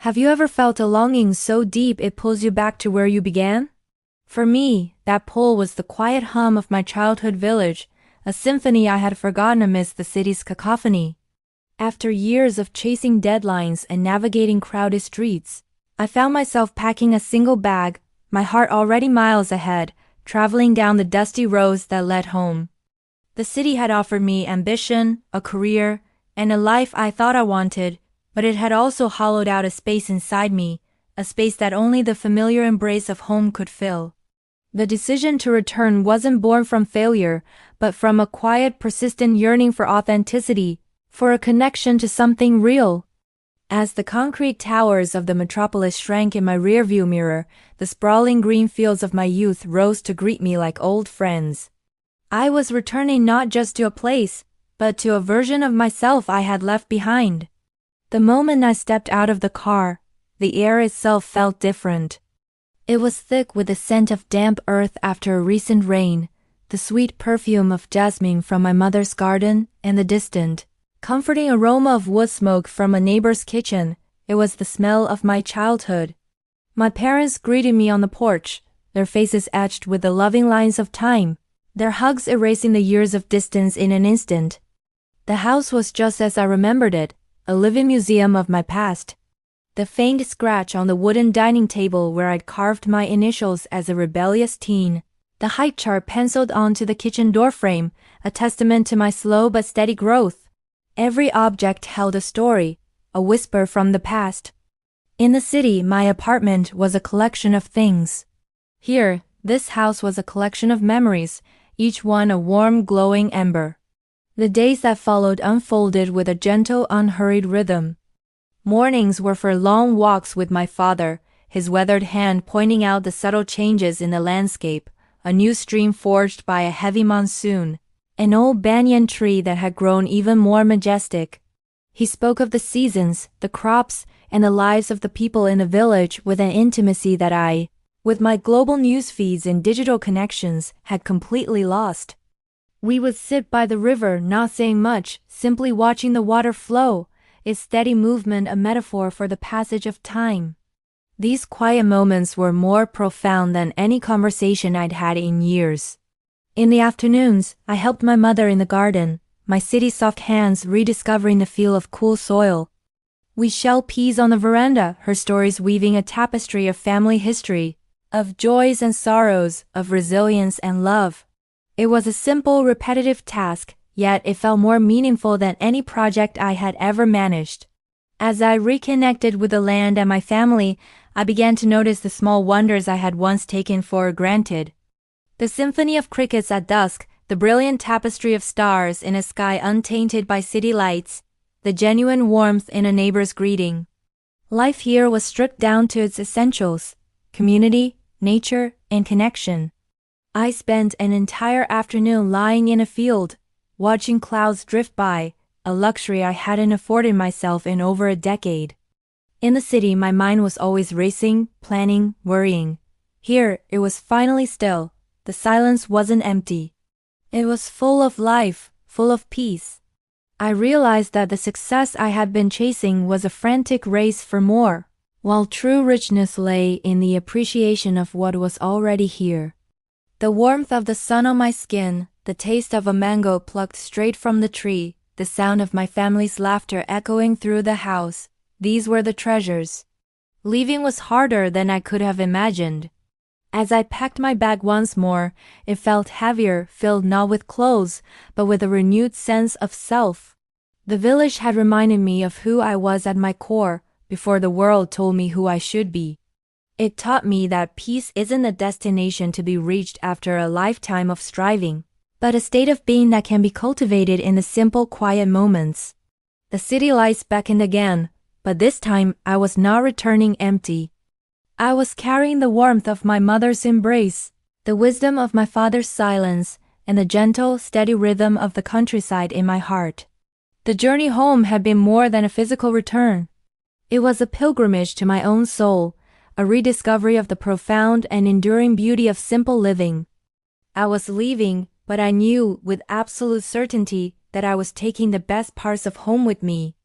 Have you ever felt a longing so deep it pulls you back to where you began? For me, that pull was the quiet hum of my childhood village, a symphony I had forgotten amidst the city's cacophony. After years of chasing deadlines and navigating crowded streets, I found myself packing a single bag, my heart already miles ahead, traveling down the dusty roads that led home. The city had offered me ambition, a career, and a life I thought I wanted, but it had also hollowed out a space inside me, a space that only the familiar embrace of home could fill. The decision to return wasn't born from failure, but from a quiet, persistent yearning for authenticity, for a connection to something real. As the concrete towers of the metropolis shrank in my rearview mirror, the sprawling green fields of my youth rose to greet me like old friends. I was returning not just to a place, but to a version of myself I had left behind. The moment I stepped out of the car, the air itself felt different. It was thick with the scent of damp earth after a recent rain, the sweet perfume of jasmine from my mother's garden, and the distant, comforting aroma of wood smoke from a neighbor's kitchen. It was the smell of my childhood. My parents greeted me on the porch, their faces etched with the loving lines of time, their hugs erasing the years of distance in an instant. The house was just as I remembered it, a living museum of my past. The faint scratch on the wooden dining table where I'd carved my initials as a rebellious teen, the height chart penciled onto the kitchen doorframe, a testament to my slow but steady growth. Every object held a story, a whisper from the past. In the city, my apartment was a collection of things. Here, this house was a collection of memories, each one a warm, glowing ember. The days that followed unfolded with a gentle, unhurried rhythm. Mornings were for long walks with my father, his weathered hand pointing out the subtle changes in the landscape, a new stream forged by a heavy monsoon, an old banyan tree that had grown even more majestic. He spoke of the seasons, the crops, and the lives of the people in the village with an intimacy that I, with my global news feeds and digital connections, had completely lost. We would sit by the river, not saying much, simply watching the water flow, its steady movement a metaphor for the passage of time. These quiet moments were more profound than any conversation I'd had in years. In the afternoons, I helped my mother in the garden, my city-soft hands rediscovering the feel of cool soil. We shelled peas on the veranda, her stories weaving a tapestry of family history, of joys and sorrows, of resilience and love. It was a simple, repetitive task, yet it felt more meaningful than any project I had ever managed. As I reconnected with the land and my family, I began to notice the small wonders I had once taken for granted. The symphony of crickets at dusk, the brilliant tapestry of stars in a sky untainted by city lights, the genuine warmth in a neighbor's greeting. Life here was stripped down to its essentials: community, nature, and connection. I spent an entire afternoon lying in a field, watching clouds drift by, a luxury I hadn't afforded myself in over a decade. In the city, my mind was always racing, planning, worrying. Here, it was finally still. The silence wasn't empty. It was full of life, full of peace. I realized that the success I had been chasing was a frantic race for more, while true richness lay in the appreciation of what was already here. The warmth of the sun on my skin, the taste of a mango plucked straight from the tree, the sound of my family's laughter echoing through the house, these were the treasures. Leaving was harder than I could have imagined. As I packed my bag once more, it felt heavier, filled not with clothes, but with a renewed sense of self. The village had reminded me of who I was at my core, before the world told me who I should be. It taught me that peace isn't a destination to be reached after a lifetime of striving, but a state of being that can be cultivated in the simple, quiet moments. The city lights beckoned again, but this time I was not returning empty. I was carrying the warmth of my mother's embrace, the wisdom of my father's silence, and the gentle, steady rhythm of the countryside in my heart. The journey home had been more than a physical return. It was a pilgrimage to my own soul, a rediscovery of the profound and enduring beauty of simple living. I was leaving, but I knew with absolute certainty that I was taking the best parts of home with me.